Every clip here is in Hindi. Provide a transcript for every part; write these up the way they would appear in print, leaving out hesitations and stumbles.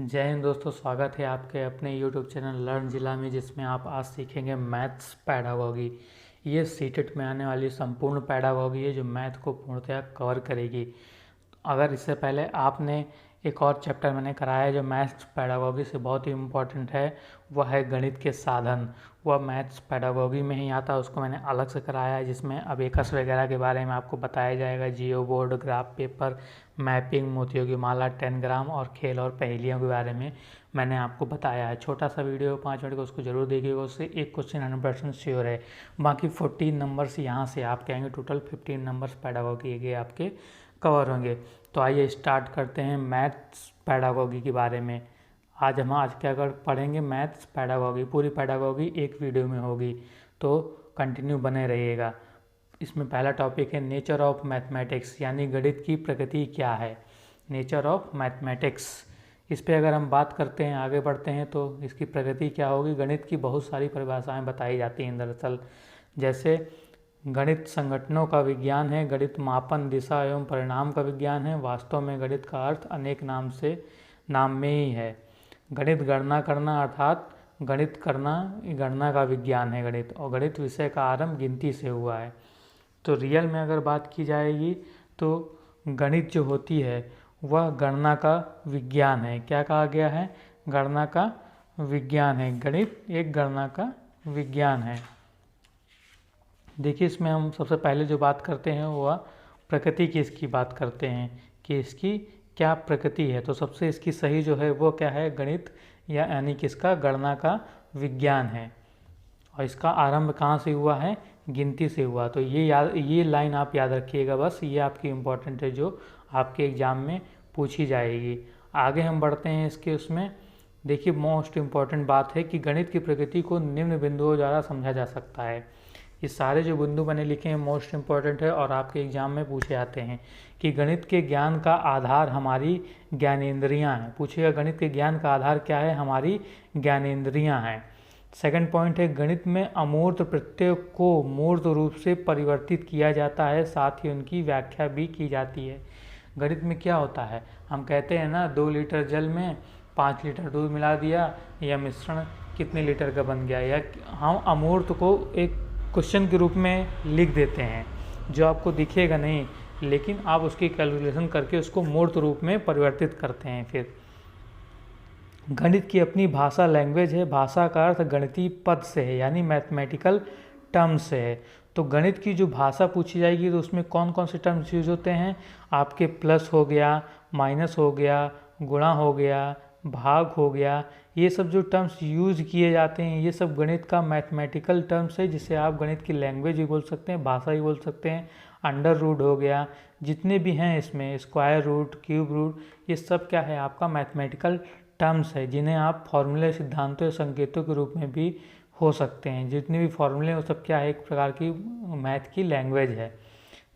जय हिंद दोस्तों, स्वागत है आपके अपने YouTube चैनल लर्न जिला में, जिसमें आप आज सीखेंगे मैथ्स पैडागॉजी। ये सीटेट में आने वाली संपूर्ण पैडागॉजी है जो मैथ को पूर्णतः कवर करेगी। अगर इससे पहले आपने एक और चैप्टर मैंने कराया है जो मैथ्स पैडागॉजी से बहुत ही इम्पोर्टेंट है, वह है गणित के साधन। वह मैथ्स पैडागॉजी में ही आता है, उसको मैंने अलग से कराया है, जिसमें अबेकस वगैरह के बारे में आपको बताया जाएगा। जियो बोर्ड, ग्राफ पेपर, मैपिंग, मोतियों की माला, 10 ग्राम और खेल और पहेलियों के बारे में मैंने आपको बताया है। छोटा सा वीडियो 5 मिनट का, उसको जरूर देखिएगा। उससे एक क्वेश्चन 100% श्योर है। बाकी 14 नंबर्स यहाँ से आपके आएंगे। टोटल 15 नंबर्स पैडागॉजी के आपके कवर होंगे। तो आइए स्टार्ट करते हैं मैथ्स पैडागॉजी के बारे में। आज क्या पढ़ेंगे मैथ्स पैडागॉजी। पूरी पैडागॉजी एक वीडियो में होगी, तो कंटिन्यू बने रहिएगा। इसमें पहला टॉपिक है नेचर ऑफ मैथमेटिक्स, यानी गणित की प्रकृति क्या है। नेचर ऑफ मैथमेटिक्स, इस पे अगर हम बात करते हैं, आगे बढ़ते हैं, तो इसकी प्रकृति क्या होगी। गणित की बहुत सारी परिभाषाएं बताई जाती हैं दरअसल, जैसे गणित संगठनों का विज्ञान है, गणित मापन, दिशा एवं परिणाम का विज्ञान है। वास्तव में गणित का अर्थ अनेक नाम में ही है। गणित गणना करना, अर्थात गणित करना, गणना का विज्ञान है गणित। और गणित विषय का आरंभ गिनती से हुआ है। तो रियल में अगर बात की जाएगी तो गणित जो होती है वह गणना का विज्ञान है। क्या कहा गया है? गणना का विज्ञान है। गणित एक गणना का विज्ञान है। देखिए, इसमें हम सबसे पहले जो बात करते हैं वह प्रकृति की इसकी बात करते हैं कि इसकी क्या प्रकृति है। तो सबसे इसकी सही जो है वो क्या है? गणित, यानी कि इसका गणना का विज्ञान है। और इसका आरंभ कहाँ से हुआ है? गिनती से हुआ। तो ये लाइन आप याद रखिएगा, बस ये आपकी इम्पोर्टेंट है, जो आपके एग्जाम में पूछी जाएगी। आगे हम बढ़ते हैं इसके उसमें। देखिए, मोस्ट इम्पॉर्टेंट बात है कि गणित की प्रकृति को निम्न बिंदुओं द्वारा समझा जा सकता है। ये सारे जो बिंदु मैंने लिखे हैं मोस्ट इम्पॉर्टेंट है और आपके एग्जाम में पूछे जाते हैं कि गणित के ज्ञान का आधार हमारी ज्ञानेंद्रियाँ हैं। पूछिएगा गणित के ज्ञान का आधार क्या है? हमारी ज्ञानेंद्रियाँ हैं। सेकंड पॉइंट है गणित में अमूर्त प्रत्यय को मूर्त रूप से परिवर्तित किया जाता है, साथ ही उनकी व्याख्या भी की जाती है। गणित में क्या होता है? हम कहते हैं ना, 2 लीटर जल में 5 लीटर दूध मिला दिया, या मिश्रण कितने लीटर का बन गया। या हम अमूर्त को एक क्वेश्चन के रूप में लिख देते हैं, जो आपको दिखेगा नहीं, लेकिन आप उसकी कैलकुलेशन करके उसको मूर्त रूप में परिवर्तित करते हैं। फिर गणित की अपनी भाषा, लैंग्वेज है। भाषा का अर्थ गणितीय पद से है, यानी मैथमेटिकल टर्म्स से है। तो गणित की जो भाषा पूछी जाएगी तो उसमें कौन कौन से टर्म्स यूज होते हैं? आपके प्लस हो गया, माइनस हो गया, गुणा हो गया, भाग हो गया। ये सब जो टर्म्स यूज किए जाते हैं, ये सब गणित का मैथमेटिकल टर्म्स है, जिसे आप गणित की लैंग्वेज भी बोल सकते हैं, भाषा भी बोल सकते हैं। अंडर रूट हो गया, जितने भी हैं इसमें, स्क्वायर रूट, क्यूब रूट, ये सब क्या है? आपका मैथमेटिकल टर्म्स है, जिन्हें आप फॉर्मूले, सिद्धांतों या संकेतों के रूप में भी हो सकते हैं। जितने भी फॉर्मूले वो सब क्या है? एक प्रकार की मैथ की लैंग्वेज है।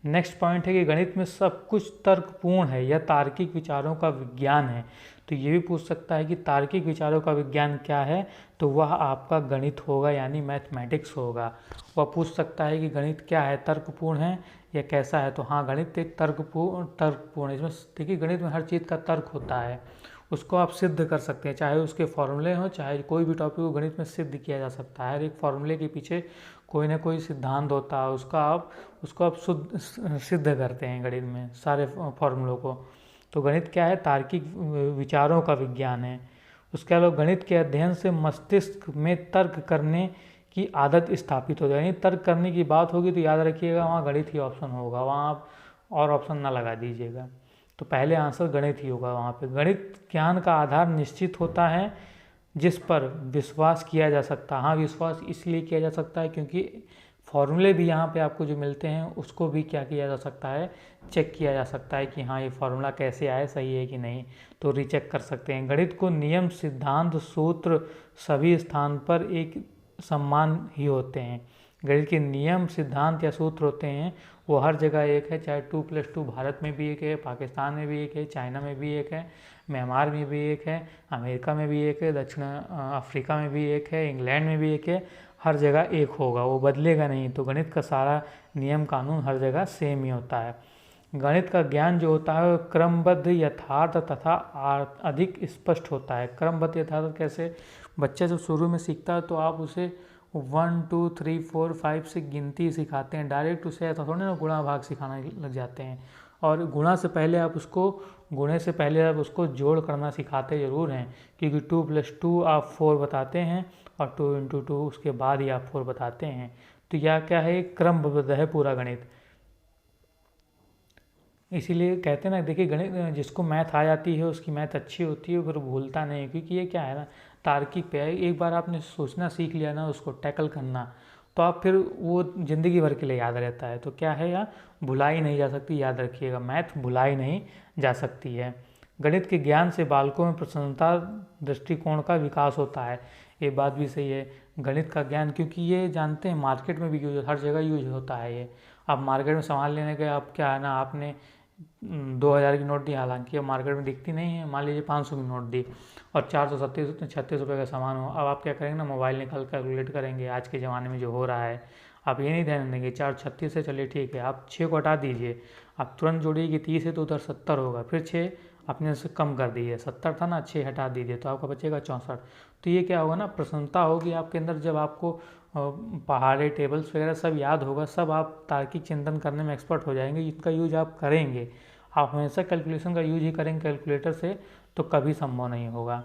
नेक्स्ट पॉइंट है कि गणित में सब कुछ तर्कपूर्ण है या तार्किक विचारों का विज्ञान है। तो ये भी पूछ सकता है कि तार्किक विचारों का विज्ञान क्या है? तो वह आपका गणित होगा, यानी मैथमेटिक्स होगा। वह पूछ सकता है कि गणित क्या है? तर्कपूर्ण है या कैसा है? तो हाँ, गणित एक तर्कपूर्ण है। इसमें देखिए, गणित में हर चीज़ का तर्क होता है, उसको आप सिद्ध कर सकते हैं, चाहे उसके फॉर्मूले हों, चाहे कोई भी टॉपिक को गणित में सिद्ध किया जा सकता है। हर एक फॉर्मूले के पीछे कोई ना कोई सिद्धांत होता है, उसको आप सिद्ध करते हैं गणित में, सारे फॉर्मूलों को। तो गणित क्या है? तार्किक विचारों का विज्ञान है। उसके अलावा गणित के अध्ययन से मस्तिष्क में तर्क करने की आदत स्थापित हो जाएगी। तर्क करने की बात होगी तो याद रखिएगा वहाँ गणित ही ऑप्शन होगा, वहाँ आप और ऑप्शन ना लगा दीजिएगा। तो पहले आंसर गणित ही होगा वहाँ पे। गणित ज्ञान का आधार निश्चित होता है जिस पर विश्वास किया जा सकता है। हाँ, विश्वास इसलिए किया जा सकता है क्योंकि फॉर्मूले भी यहाँ पे आपको जो मिलते हैं उसको भी क्या किया जा सकता है? चेक किया जा सकता है कि हाँ, ये फॉर्मूला कैसे आए, सही है कि नहीं, तो रीचेक कर सकते हैं। गणित को नियम, सिद्धांत, सूत्र सभी स्थान पर एक समान ही होते हैं। गणित के नियम, सिद्धांत या सूत्र होते हैं वो हर जगह एक है, चाहे 2+2 भारत में भी एक है, पाकिस्तान में भी एक है, चाइना में भी एक है, म्यांमार में भी एक है, अमेरिका में भी एक है, दक्षिण अफ्रीका में भी एक है, इंग्लैंड में भी एक है। हर जगह एक होगा, वो बदलेगा नहीं। तो गणित का सारा नियम कानून हर जगह सेम ही होता है। गणित का ज्ञान जो होता है वो क्रमबद्ध, यथार्थ तथा अधिक स्पष्ट होता है। क्रमबद्ध यथार्थ कैसे? बच्चा जब शुरू में सीखता है तो आप उसे 1 2 3 4 5 से गिनती सिखाते हैं, डायरेक्ट उसे ऐसा थोड़ी ना गुणा भाग सिखाना लग जाते हैं। और गुणे से पहले आप उसको जोड़ करना सिखाते ज़रूर हैं, क्योंकि 2+2 आप 4 बताते हैं और 2 × 2 उसके बाद ही आप 4 बताते हैं। तो यह क्या है? क्रमबद्ध है पूरा गणित। इसीलिए कहते हैं ना, देखिए गणित जिसको मैथ आ जाती है उसकी मैथ अच्छी होती है, फिर भूलता नहीं, क्योंकि ये क्या है ना, तार्किक पे है। एक बार आपने सोचना सीख लिया ना, उसको टैकल करना, तो आप फिर वो ज़िंदगी भर के लिए याद रहता है। तो क्या है, या भुलाई नहीं जा सकती, याद रखिएगा, मैथ भुलाई नहीं जा सकती है। गणित के ज्ञान से बालकों में प्रसन्नता दृष्टिकोण का विकास होता है। ये बात भी सही है। गणित का ज्ञान, क्योंकि ये जानते हैं मार्केट में भी यूज, हर जगह यूज होता है ये। आप मार्केट में सामान लेने गए, आप क्या है ना, आपने 2000 की नोट दी, हालांकि अब मार्केट में दिखती नहीं है, मान लीजिए 500 की नोट दी और 436 रुपये का सामान हो। अब आप क्या करेंगे ना, मोबाइल निकाल कैलकुलेट करेंगे, आज के ज़माने में जो हो रहा है। आप ये नहीं ध्यान देंगे 436 से, चलिए ठीक है, आप 6 को हटा दीजिए, आप तुरंत जोड़िए कि 30 है तो उधर 70 होगा, फिर 6 अपने से कम कर दीजिए, 70 था ना, 6 हटा दीजिए तो आपका बचेगा 64। तो ये क्या होगा ना, प्रसन्नता होगी आपके अंदर, जब आपको पहाड़े टेबल्स वगैरह सब याद होगा, सब आप तार्किक चिंतन करने में एक्सपर्ट हो जाएंगे। इसका यूज आप करेंगे, आप हमेशा कैलकुलेशन का यूज ही करेंगे कैलकुलेटर से, तो कभी संभव नहीं होगा।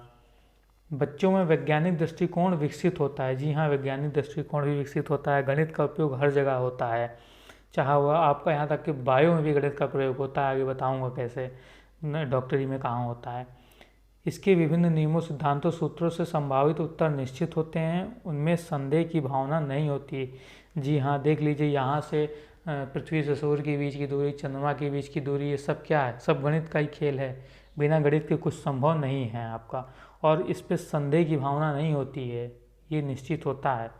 बच्चों में वैज्ञानिक दृष्टिकोण विकसित होता है। जी हाँ, वैज्ञानिक दृष्टिकोण भी विकसित होता है। गणित का उपयोग हर जगह होता है, चाहे वह आपका यहाँ तक कि बायो में भी गणित का प्रयोग होता है, आगे बताऊँगा कैसे, डॉक्टरी में कहाँ होता है। इसके विभिन्न नियमों, सिद्धांतों, सूत्रों से संभावित उत्तर निश्चित होते हैं, उनमें संदेह की भावना नहीं होती। जी हाँ, देख लीजिए, यहाँ से पृथ्वी से सूर्य के बीच की दूरी, चंद्रमा के बीच की दूरी, ये सब क्या है? सब गणित का ही खेल है। बिना गणित के कुछ संभव नहीं है आपका, और इस पे संदेह की भावना नहीं होती है, ये निश्चित होता है।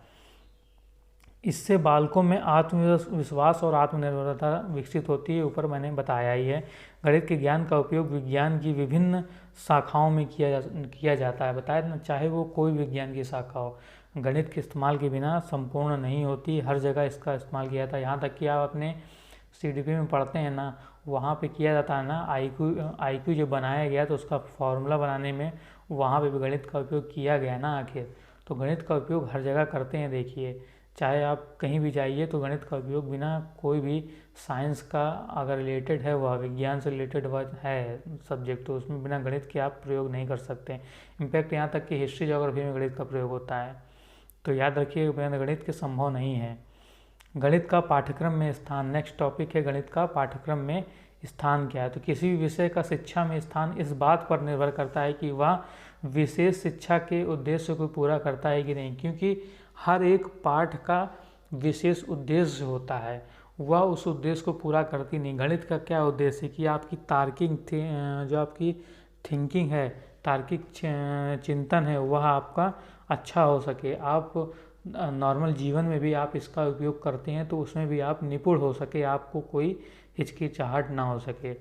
इससे बालकों में आत्मविश्वास और आत्मनिर्भरता विकसित होती है, ऊपर मैंने बताया ही है। गणित के ज्ञान का उपयोग विज्ञान की विभिन्न शाखाओं में किया जाता है, बताया ना, चाहे वो कोई विज्ञान की शाखा हो, गणित के इस्तेमाल के बिना संपूर्ण नहीं होती, हर जगह इसका इस्तेमाल किया जाता है। यहाँ तक कि आप अपने CDP में पढ़ते हैं ना, वहाँ पे किया जाता है ना, IQ जो बनाया गया तो उसका फॉर्मूला बनाने में वहाँ पे भी गणित का उपयोग किया गया ना आखिर। तो गणित का उपयोग हर जगह करते हैं, देखिए, चाहे आप कहीं भी जाइए तो गणित का उपयोग बिना कोई भी साइंस का अगर रिलेटेड है, वह विज्ञान से रिलेटेड वह है सब्जेक्ट, तो उसमें बिना गणित के आप प्रयोग नहीं कर सकते। इनफैक्ट यहाँ तक कि हिस्ट्री ज्योग्राफी में गणित का प्रयोग होता है। तो याद रखिए, बिना गणित के संभव नहीं है। गणित का पाठ्यक्रम में स्थान, नेक्स्ट टॉपिक है गणित का पाठ्यक्रम में स्थान क्या है। तो किसी भी विषय का शिक्षा में स्थान इस बात पर निर्भर करता है कि वह विशेष शिक्षा के उद्देश्य को पूरा करता है कि नहीं, क्योंकि हर एक पाठ का विशेष उद्देश्य होता है, वह उस उद्देश्य को पूरा करती नहीं। गणित का क्या उद्देश्य है कि आपकी तार्किक जो आपकी थिंकिंग है, तार्किक चिंतन है, वह आपका अच्छा हो सके। आप नॉर्मल जीवन में भी आप इसका उपयोग करते हैं तो उसमें भी आप निपुण हो सके, आपको कोई हिचकिचाहट ना हो सके,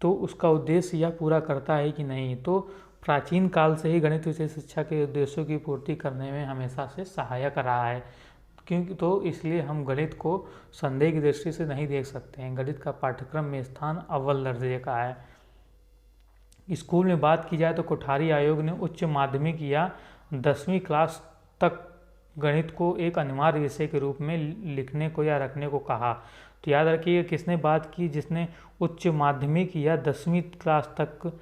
तो उसका उद्देश्य यह पूरा करता है कि नहीं। तो प्राचीन काल से ही गणित विषय शिक्षा के उद्देश्यों की पूर्ति करने में हमेशा से सहायक रहा है, क्योंकि तो इसलिए हम गणित को संदेह की दृष्टि से नहीं देख सकते हैं। गणित का पाठ्यक्रम में स्थान अव्वल दर्जे का है। स्कूल में बात की जाए तो कोठारी आयोग ने उच्च माध्यमिक या 10वीं क्लास तक गणित को एक अनिवार्य विषय के रूप में लिखने को या रखने को कहा। तो याद रखिए, किसने बात की? जिसने उच्च माध्यमिक या 10वीं क्लास तक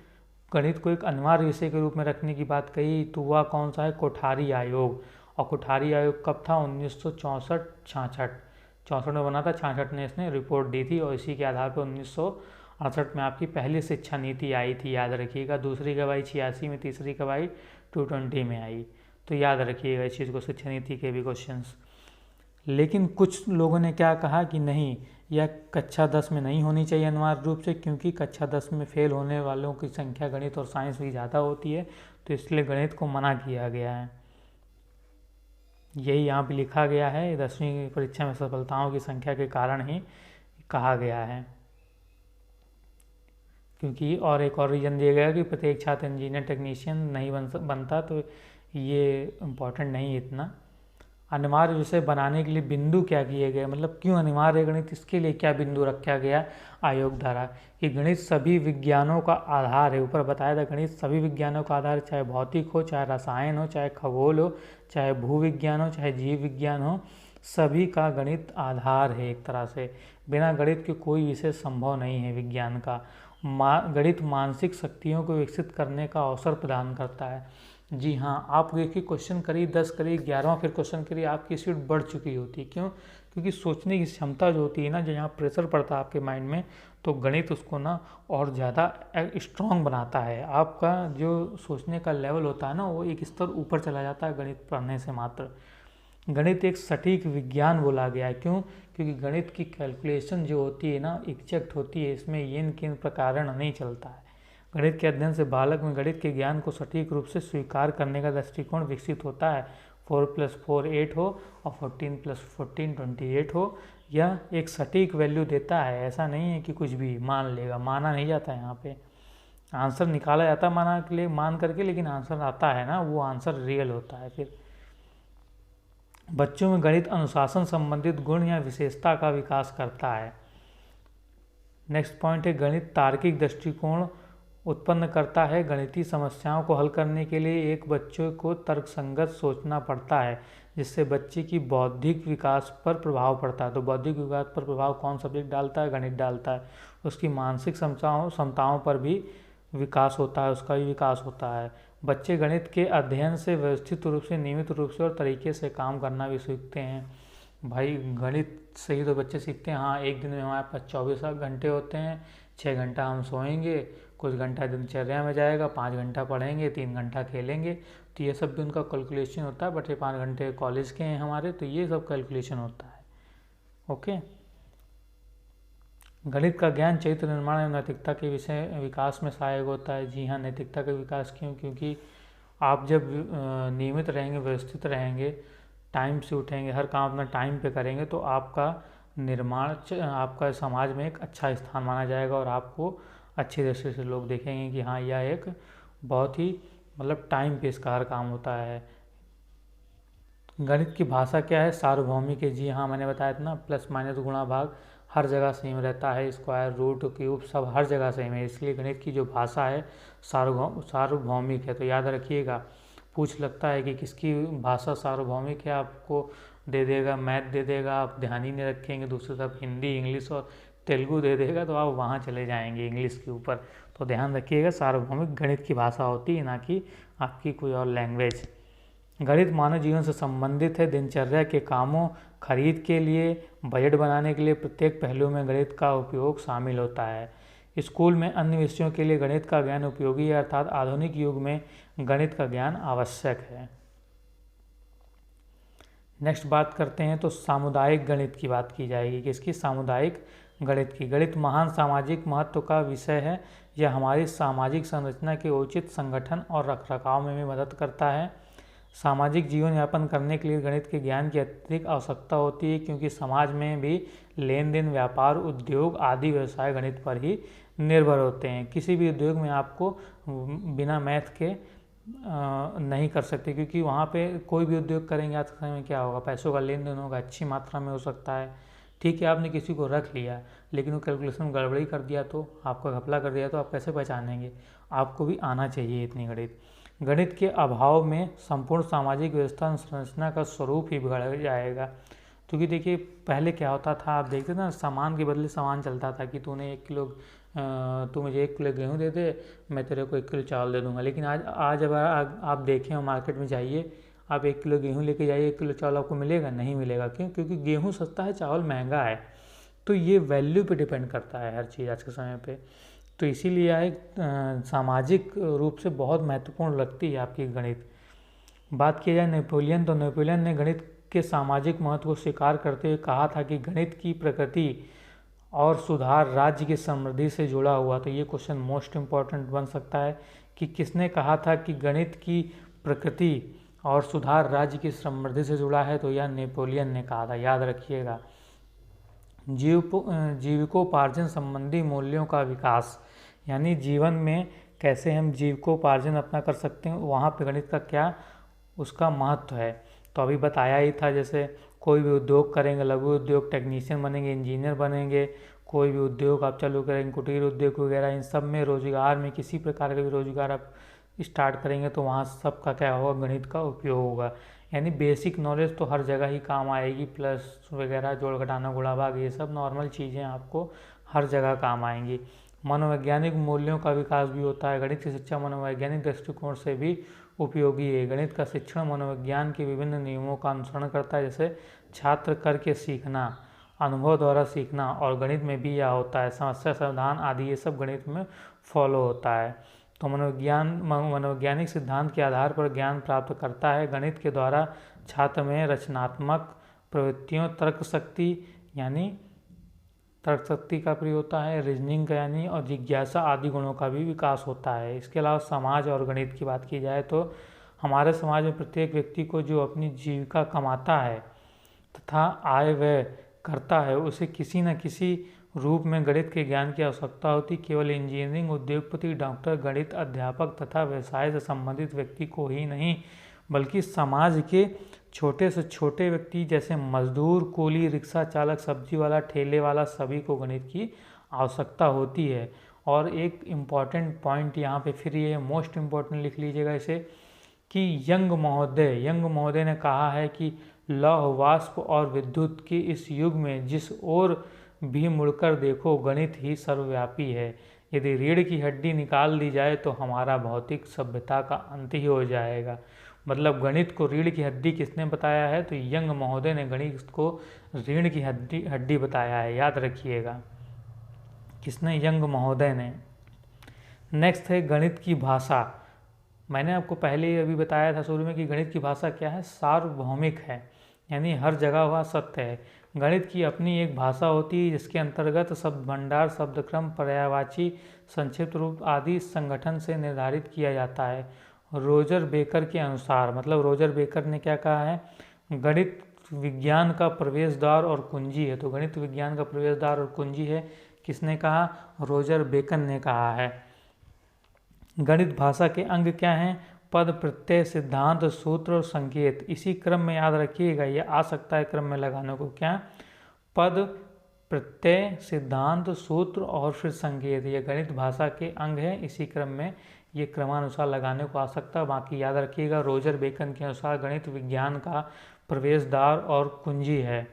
गणित को एक अनिवार्य विषय के रूप में रखने की बात कही, तो वह कौन सा है? कोठारी आयोग। और कोठारी आयोग कब था? 1964-66, 64 में बना था, 66 में इसने रिपोर्ट दी थी, और इसी के आधार पर 1968 में आपकी पहली शिक्षा नीति आई थी, याद रखिएगा। दूसरी कब आई? 86 में। तीसरी कब आई? 220 में आई। तो याद रखिएगा इस चीज़ को, शिक्षा नीति के भी क्वेश्चंस। लेकिन कुछ लोगों ने क्या कहा कि नहीं, यह कक्षा 10 में नहीं होनी चाहिए अनिवार्य रूप से, क्योंकि कक्षा 10 में फेल होने वालों की संख्या गणित और साइंस भी ज़्यादा होती है, तो इसलिए गणित को मना किया गया है। यही यहाँ पे लिखा गया है, 10वीं परीक्षा में सफलताओं की संख्या के कारण ही कहा गया है। क्योंकि और एक और रीज़न दिया गया कि प्रत्येक छात्र इंजीनियर टेक्नीशियन नहीं बनता, तो ये इम्पोर्टेंट नहीं है इतना। अनिवार्य विषय बनाने के लिए बिंदु क्या किए गए, मतलब क्यों अनिवार्य है गणित, इसके लिए क्या बिंदु रखा गया आयोग द्वारा, कि गणित सभी विज्ञानों का आधार है। ऊपर बताया था गणित सभी विज्ञानों का आधार, चाहे भौतिक हो, चाहे रसायन हो, चाहे खगोल हो, चाहे भूविज्ञान हो, चाहे जीव विज्ञान हो, सभी का गणित आधार है एक तरह से। बिना गणित के कोई विषय संभव नहीं है विज्ञान का। गणित मानसिक शक्तियों को विकसित करने का अवसर प्रदान करता है। जी हाँ, आप देखिए क्वेश्चन करिए 10 करिए 11वां फिर क्वेश्चन करिए, आपकी स्पीड बढ़ चुकी होती है। क्यों? क्योंकि सोचने की क्षमता जो होती है ना, जो यहाँ प्रेशर पड़ता है आपके माइंड में, तो गणित उसको ना और ज़्यादा स्ट्रॉन्ग बनाता है। आपका जो सोचने का लेवल होता है ना, वो एक स्तर ऊपर चला जाता है गणित पढ़ने से मात्र। गणित एक सटीक विज्ञान बोला गया है। क्यों? क्योंकि गणित की कैलकुलेशन जो होती है ना, एग्जैक्ट होती है, इसमें येन केन प्रकारण नहीं चलता है। गणित के अध्ययन से बालक में गणित के ज्ञान को सटीक रूप से स्वीकार करने का दृष्टिकोण विकसित होता है। 4 + 4 8 हो और 14 + 14 28 हो, यह एक सटीक वैल्यू देता है। ऐसा नहीं है कि कुछ भी मान लेगा, माना नहीं जाता है। यहाँ पे आंसर निकाला जाता है मान करके, लेकिन आंसर आता है ना, वो आंसर रियल होता है। फिर बच्चों में गणित अनुशासन संबंधित गुण या विशेषता का विकास करता है। नेक्स्ट पॉइंट है, गणित तार्किक दृष्टिकोण उत्पन्न करता है। गणितीय समस्याओं को हल करने के लिए एक बच्चे को तर्कसंगत सोचना पड़ता है, जिससे बच्चे की बौद्धिक विकास पर प्रभाव पड़ता है। तो बौद्धिक विकास पर प्रभाव कौन सब्जेक्ट डालता है? गणित डालता है। उसकी मानसिक क्षमताओं पर भी विकास होता है, उसका भी विकास होता है। बच्चे गणित के अध्ययन से व्यवस्थित रूप से, नियमित रूप से और तरीके से काम करना भी सीखते हैं। भाई गणित से ही तो बच्चे सीखते हैं। हाँ, एक दिन में हमारे पास 24 घंटे होते हैं, 6 घंटा हम सोएंगे, कुछ घंटा दिनचर्या में जाएगा, 5 घंटा पढ़ेंगे, 3 घंटा खेलेंगे, तो ये सब भी उनका कैलकुलेशन होता है। बट ये 5 घंटे कॉलेज के हैं हमारे, तो ये सब कैलकुलेशन होता है। ओके। गणित का ज्ञान चरित्र निर्माण एवं नैतिकता के विषय विकास में सहायक होता है। जी हाँ, नैतिकता का विकास क्यों? क्योंकि आप जब नियमित रहेंगे, व्यवस्थित रहेंगे, टाइम से उठेंगे, हर काम अपना टाइम पे करेंगे, तो आपका निर्माण, आपका समाज में एक अच्छा स्थान माना जाएगा और आपको अच्छी दृष्टि से लोग देखेंगे कि हाँ, यह एक बहुत ही मतलब टाइम पे इसका हर काम होता है। गणित की भाषा क्या है? सार्वभौमिक है। जी हाँ, मैंने बताया था ना, प्लस माइनस गुणा भाग हर जगह सेम रहता है, स्क्वायर रूट क्यूब सब हर जगह सेम है, इसलिए गणित की जो भाषा है सार्वभौमिक है। तो याद रखिएगा, पूछ लगता है कि किसकी भाषा सार्वभौमिक है, आपको दे देगा मैथ दे देगा, आप ध्यान ही नहीं रखेंगे, दूसरी तरफ हिंदी, इंग्लिश और तेलुगु दे देगा, तो आप वहाँ चले जाएंगे इंग्लिश के ऊपर। तो ध्यान रखिएगा, सार्वभौमिक गणित की भाषा होती है, ना कि आपकी कोई और लैंग्वेज। गणित मानव जीवन से संबंधित है। दिनचर्या के कामों, खरीद के लिए, बजट बनाने के लिए प्रत्येक पहलू में गणित का उपयोग शामिल होता है। स्कूल में अन्य विषयों के लिए गणित का ज्ञान उपयोगी है, अर्थात आधुनिक युग में गणित का ज्ञान आवश्यक है। नेक्स्ट बात करते हैं, तो सामुदायिक गणित की बात की जाएगी। किसकी? सामुदायिक गणित की। गणित महान सामाजिक महत्व का विषय है। यह हमारी सामाजिक संरचना के उचित संगठन और रखरखाव में भी मदद करता है। सामाजिक जीवन यापन करने के लिए गणित के ज्ञान की अत्यधिक आवश्यकता होती है, क्योंकि समाज में भी लेन देन, व्यापार, उद्योग आदि व्यवसाय गणित पर ही निर्भर होते हैं। किसी भी उद्योग में आपको बिना मैथ के नहीं कर सकते, क्योंकि वहाँ पे कोई भी उद्योग करेंगे आज के समय में क्या होगा? पैसों का लेन देन होगा, अच्छी मात्रा में हो सकता है। ठीक है, आपने किसी को रख लिया, लेकिन वो कैलकुलेशन गड़बड़ी कर दिया, तो आपका घपला कर दिया, तो आप कैसे पहचानेंगे? आपको भी आना चाहिए इतनी गणित। गणित के अभाव में संपूर्ण सामाजिक व्यवस्था संरचना का स्वरूप ही बिगड़ जाएगा। क्योंकि देखिए, पहले क्या होता था, आप देखते ना, सामान के बदले सामान चलता था कि तू मुझे 1 किलो गेहूँ दे दे, मैं तेरे को 1 किलो चावल दे दूंगा। लेकिन आज अगर आप देखें, मार्केट में जाइए, आप 1 किलो गेहूँ लेके जाइए, 1 किलो चावल आपको मिलेगा? नहीं मिलेगा। क्यों? क्योंकि गेहूँ सस्ता है, चावल महंगा है। तो ये वैल्यू पे डिपेंड करता है हर चीज़ आज के समय पे। तो इसीलिए एक सामाजिक रूप से बहुत महत्वपूर्ण लगती है आपकी गणित। बात की जाए नेपोलियन, तो नेपोलियन ने गणित के सामाजिक महत्व को स्वीकार करते हुए कहा था कि गणित की प्रकृति और सुधार राज्य की समृद्धि से जुड़ा हुआ। तो ये क्वेश्चन मोस्ट इम्पॉर्टेंट बन सकता है कि किसने कहा था कि गणित की प्रकृति और सुधार राज्य की समृद्धि से जुड़ा है? तो यह नेपोलियन ने कहा था, याद रखिएगा। जीविकोपार्जन संबंधी मूल्यों का विकास, यानी जीवन में कैसे हम जीविकोपार्जन अपना कर सकते हैं, वहाँ पे गणित का क्या उसका महत्व है। तो अभी बताया ही था, जैसे कोई भी उद्योग करेंगे, लघु उद्योग, टेक्नीशियन बनेंगे, इंजीनियर बनेंगे, कोई भी उद्योग आप चालू करेंगे, कुटीर उद्योग वगैरह, इन सब में रोजगार में किसी प्रकार का भी रोजगार आप स्टार्ट करेंगे तो वहाँ सबका क्या होगा, गणित का उपयोग होगा। यानी बेसिक नॉलेज तो हर जगह ही काम आएगी, प्लस वगैरह, जोड़ घटाना गुणा भाग, ये सब नॉर्मल चीज़ें आपको हर जगह काम आएंगी। मनोवैज्ञानिक मूल्यों का विकास भी होता है। गणित की शिक्षा मनोवैज्ञानिक दृष्टिकोण से भी उपयोगी है। गणित का शिक्षण मनोविज्ञान के विभिन्न नियमों का अनुसरण करता है, जैसे छात्र करके सीखना, अनुभव द्वारा सीखना, और गणित में भी यह होता है, समस्या समाधान आदि, ये सब गणित में फॉलो होता है। तो मनोवैज्ञानिक सिद्धांत के आधार पर ज्ञान प्राप्त करता है। गणित के द्वारा छात्र में रचनात्मक प्रवृत्तियों, तर्क शक्ति का प्रयोग होता है, रीजनिंग का यानी, और जिज्ञासा आदि गुणों का भी विकास होता है। इसके अलावा समाज और गणित की बात की जाए तो हमारे समाज में प्रत्येक व्यक्ति को जो अपनी जीविका कमाता है तथा आय व्यय करता है, उसे किसी न किसी रूप में गणित के ज्ञान की आवश्यकता होती। केवल इंजीनियरिंग, उद्योगपति, डॉक्टर, गणित अध्यापक तथा व्यवसाय से संबंधित व्यक्ति को ही नहीं, बल्कि समाज के छोटे से छोटे व्यक्ति जैसे मजदूर, कूली, रिक्शा चालक, सब्जी वाला, ठेले वाला, सभी को गणित की आवश्यकता होती है। और एक इम्पॉर्टेंट पॉइंट यहाँ पे फिर ये मोस्ट इम्पॉर्टेंट लिख लीजिएगा इसे, कि यंग महोदय ने कहा है कि लौह, वाष्प और विद्युत के इस युग में जिस ओर भी मुड़कर देखो, गणित ही सर्वव्यापी है। यदि रीढ़ की हड्डी निकाल दी जाए तो हमारा भौतिक सभ्यता का अंत ही हो जाएगा। मतलब गणित को रीढ़ की हड्डी किसने बताया है, तो यंग महोदय ने गणित को रीढ़ की हड्डी बताया है, याद रखिएगा। किसने? यंग महोदय ने। नेक्स्ट है गणित की भाषा। मैंने आपको पहले ही अभी बताया था शुरू में कि गणित की भाषा क्या है, सार्वभौमिक है, यानी हर जगह वह सत्य है। गणित की अपनी एक भाषा होती है जिसके अंतर्गत शब्द भंडार, शब्दक्रम, पर्यायवाची, संक्षिप्त रूप आदि संगठन से निर्धारित किया जाता है। रोजर बेकर के अनुसार, मतलब रोजर बेकर ने क्या कहा है, गणित विज्ञान का प्रवेश द्वार और कुंजी है। तो गणित विज्ञान का प्रवेश द्वार और कुंजी है, किसने कहा? रोजर बेकन ने कहा है। गणित भाषा के अंग क्या हैं? पद, प्रत्यय, सिद्धांत, सूत्र और संकेत। इसी क्रम में याद रखिएगा, ये आ सकता है क्रम में लगाने को, क्या? पद, प्रत्यय, सिद्धांत, सूत्र और फिर संकेत, ये गणित भाषा के अंग है। इसी क्रम में ये क्रमानुसार लगाने को आ सकता है। बाकी याद रखिएगा, रोजर बेकन के अनुसार गणित विज्ञान का प्रवेश द्वार और कुंजी है।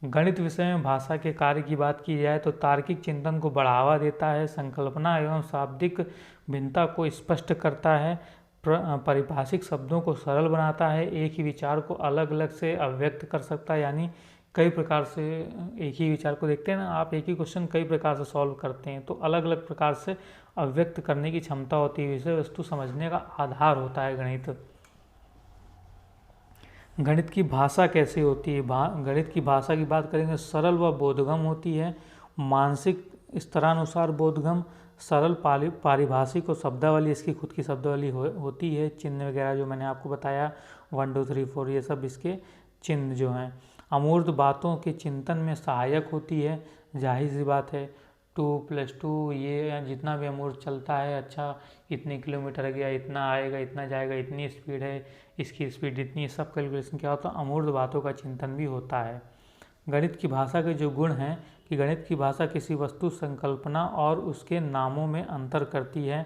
गणित विषय में भाषा के कार्य की बात की जाए तो तार्किक चिंतन को बढ़ावा देता है, संकल्पना एवं शाब्दिक भिन्नता को स्पष्ट करता है, परिभाषिक शब्दों को सरल बनाता है, एक ही विचार को अलग अलग से अभिव्यक्त कर सकता है। यानी कई प्रकार से एक ही विचार को देखते हैं ना आप, एक ही क्वेश्चन कई प्रकार से सॉल्व करते हैं, तो अलग अलग प्रकार से अभिव्यक्त करने की क्षमता होती है। विषय वस्तु समझने का आधार होता है गणित। गणित की भाषा कैसे होती है? गणित की भाषा की बात करेंगे, सरल व बोधगम होती है, मानसिक स्तरानुसार बोधगम, सरल, पारिभाषिक और शब्दावली इसकी खुद की शब्दावली होती है। चिन्ह वगैरह जो मैंने आपको बताया 1 2 3 4 ये सब इसके चिन्ह जो हैं। अमूर्त बातों के चिंतन में सहायक होती है, जाहिर सी बात है 2+2 ये जितना भी अमूर्त चलता है, अच्छा इतने किलोमीटर गया, इतना आएगा, इतना जाएगा, इतनी स्पीड है, इसकी स्पीड इतनी, सब कैलकुलेशन क्या होता है, अमूर्त बातों का चिंतन भी होता है। गणित की भाषा के जो गुण हैं कि गणित की भाषा किसी वस्तु, संकल्पना और उसके नामों में अंतर करती है,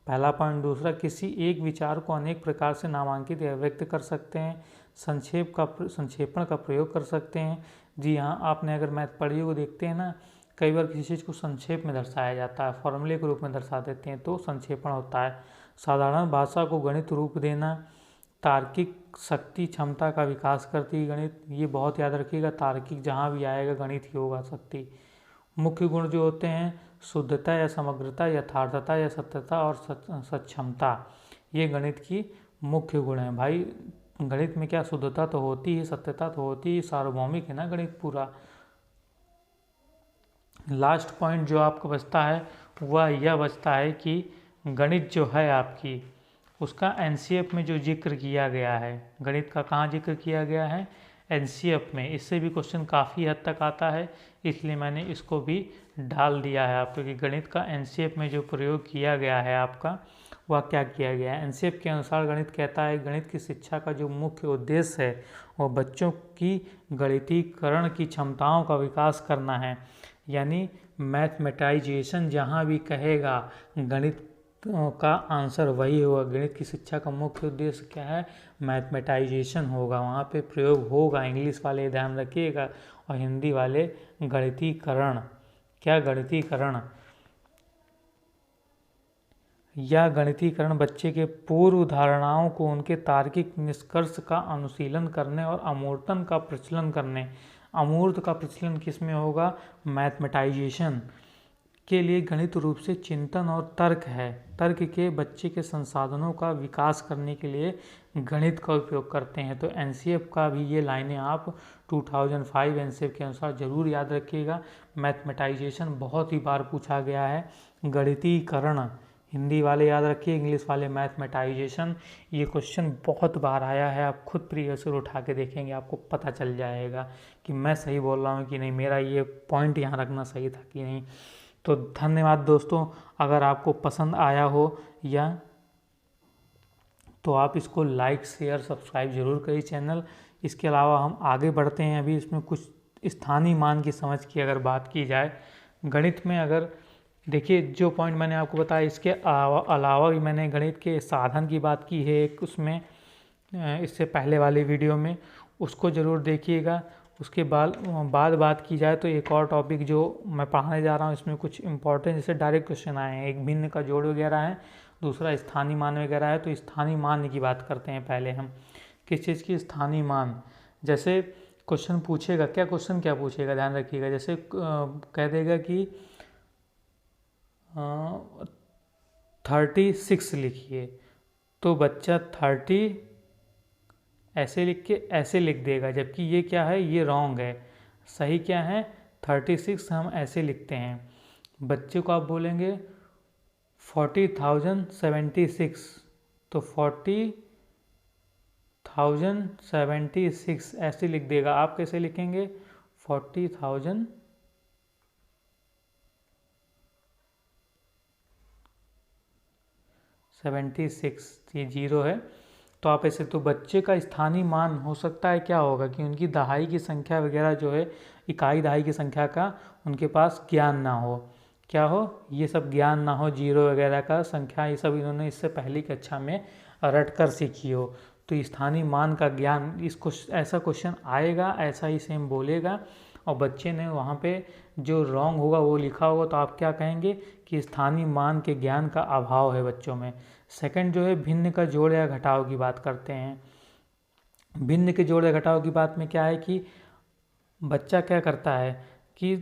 पहला पॉइंट। दूसरा, किसी एक विचार को अनेक प्रकार से नामांकित या व्यक्त कर सकते हैं, संक्षेपण का प्रयोग कर सकते हैं। जी हाँ, आपने अगर मैथ पढ़ी हो देखते हैं ना, कई बार किसी चीज़ को संक्षेप में दर्शाया जाता है, फॉर्मूले के रूप में दर्शा देते हैं, तो संक्षेपण होता है। साधारण भाषा को गणित रूप देना, तार्किक शक्ति क्षमता का विकास करती है गणित, ये बहुत याद रखिएगा, तार्किक जहाँ भी आएगा गणित ही होगा शक्ति। मुख्य गुण जो होते हैं, शुद्धता या समग्रता, यथार्थता या सत्यता और सक्षमता, ये गणित की मुख्य गुण हैं। भाई गणित में क्या शुद्धता तो होती है, सत्यता तो होती है, सार्वभौमिक है ना गणित पूरा। लास्ट पॉइंट जो आपको बचता है वह यह बचता है कि गणित जो है आपकी, उसका एनसीएफ में जो जिक्र किया गया है, गणित का कहाँ जिक्र किया गया है? एनसीएफ में। इससे भी क्वेश्चन काफ़ी हद तक आता है, इसलिए मैंने इसको भी डाल दिया है आपको कि गणित का एनसीएफ में जो प्रयोग किया गया है आपका, वह क्या किया गया है। एनसीएफ के अनुसार गणित कहता है गणित की शिक्षा का जो मुख्य उद्देश्य है वह बच्चों की गणितीकरण की क्षमताओं का विकास करना है। यानी मैथमेटाइजेशन जहाँ भी कहेगा गणित का आंसर वही होगा। गणित की शिक्षा का मुख्य उद्देश्य क्या है, मैथमेटाइजेशन होगा, वहाँ पे प्रयोग होगा। इंग्लिश वाले ध्यान रखिएगा और हिंदी वाले गणितीकरण। क्या गणितीकरण? यह गणितीकरण बच्चे के पूर्व धारणाओं को उनके तार्किक निष्कर्ष का अनुशीलन करने और अमूर्तन का प्रचलन करने। अमूर्त का प्रचलन किस में होगा, मैथमेटाइजेशन के लिए गणित रूप से चिंतन और तर्क है। तर्क के बच्चे के संसाधनों का विकास करने के लिए गणित का उपयोग करते हैं। तो एनसीएफ का भी ये लाइनें आप 2005 एनसीएफ के अनुसार ज़रूर याद रखिएगा। मैथमेटाइजेशन बहुत ही बार पूछा गया है। गणितीकरण हिंदी वाले याद रखिए, इंग्लिश वाले मैथमेटाइजेशन। ये क्वेश्चन बहुत बार आया है, आप खुद प्रीवियस ईयर उठा के देखेंगे, आपको पता चल जाएगा कि मैं सही बोल रहा हूँ कि नहीं, मेरा ये पॉइंट यहाँ रखना सही था कि नहीं। तो धन्यवाद दोस्तों। अगर आपको पसंद आया हो या तो आप इसको लाइक शेयर सब्सक्राइब जरूर करिए चैनल। इसके अलावा हम आगे बढ़ते हैं। अभी इसमें कुछ स्थानीय मान की समझ की अगर बात की जाए गणित में, अगर देखिए जो पॉइंट मैंने आपको बताया इसके अलावा भी मैंने गणित के साधन की बात की है एक उसमें, इससे पहले वाले वीडियो में, उसको ज़रूर देखिएगा। उसके बाद बात की जाए तो एक और टॉपिक जो मैं पढ़ाने जा रहा हूँ इसमें कुछ इंपॉर्टेंट जैसे डायरेक्ट क्वेश्चन आए हैं। एक भिन्न का जोड़ वगैरह है, दूसरा स्थानीय मान वगैरह है। तो स्थानीय मान की बात करते हैं पहले हम। किस चीज़ की स्थानीय मान? जैसे क्वेश्चन पूछेगा, क्वेश्चन क्या पूछेगा ध्यान रखिएगा। जैसे कह देगा कि 36 लिखिए, तो बच्चा 30 ऐसे लिख के ऐसे लिख देगा, जबकि ये क्या है, ये रॉन्ग है। सही क्या है, 36 हम ऐसे लिखते हैं। बच्चे को आप बोलेंगे 40,076, तो 40,076 ऐसे लिख देगा। आप कैसे लिखेंगे, 40,076, ये 0 है। तो आप ऐसे, तो बच्चे का स्थानीय मान हो सकता है क्या होगा कि उनकी दहाई की संख्या वगैरह जो है, इकाई दहाई की संख्या का उनके पास ज्ञान ना हो। क्या हो, ये सब ज्ञान ना हो, जीरो वगैरह का संख्या, ये सब इन्होंने इससे पहली कक्षा में रट कर सीखी हो। तो स्थानीय मान का ज्ञान, इसको ऐसा क्वेश्चन आएगा, ऐसा ही सेम बोलेगा और बच्चे ने वहाँ पे जो रॉन्ग होगा वो लिखा होगा, तो आप क्या कहेंगे कि स्थानीय मान के ज्ञान का अभाव है बच्चों में। सेकंड जो है भिन्न का जोड़ या घटाव की बात करते हैं। भिन्न के जोड़ या घटाव की बात में क्या है कि बच्चा क्या करता है कि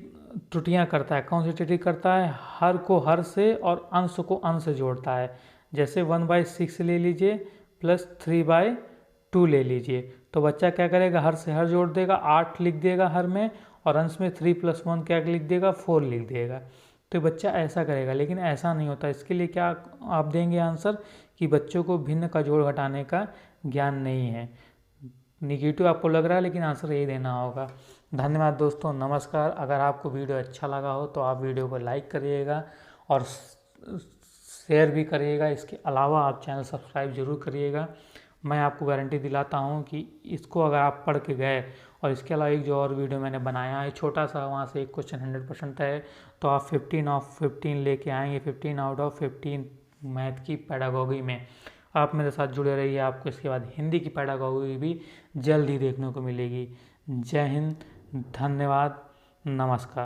त्रुटियां करता है। कौन सी त्रुटि करता है, हर को हर से और अंश को अंश से जोड़ता है। जैसे 1/6 ले लीजिए प्लस 3/2 ले लीजिए, तो बच्चा क्या करेगा, हर से हर जोड़ देगा, 8 लिख देगा हर में, और अंश में 3 + 1 क्या लिख देगा, 4 लिख देगा। तो बच्चा ऐसा करेगा, लेकिन ऐसा नहीं होता। इसके लिए क्या आप देंगे आंसर कि बच्चों को भिन्न का जोड़ घटाने का ज्ञान नहीं है। निगेटिव आपको लग रहा है, लेकिन आंसर यही देना होगा। धन्यवाद दोस्तों, नमस्कार। अगर आपको वीडियो अच्छा लगा हो तो आप वीडियो को लाइक करिएगा और शेयर भी करिएगा। इसके अलावा आप चैनल सब्सक्राइब जरूर करिएगा। मैं आपको गारंटी दिलाता हूँ कि इसको अगर आप पढ़ के गए, और इसके अलावा एक जो और वीडियो मैंने बनाया है छोटा सा, वहाँ से एक क्वेश्चन 100% है, तो आप 15/15 लेके आएंगे, 15/15 मैथ की पेडागोगी में। आप मेरे साथ जुड़े रहिए, आपको इसके बाद हिंदी की पेडागोगी भी जल्द ही देखने को मिलेगी। जय हिंद, धन्यवाद, नमस्कार।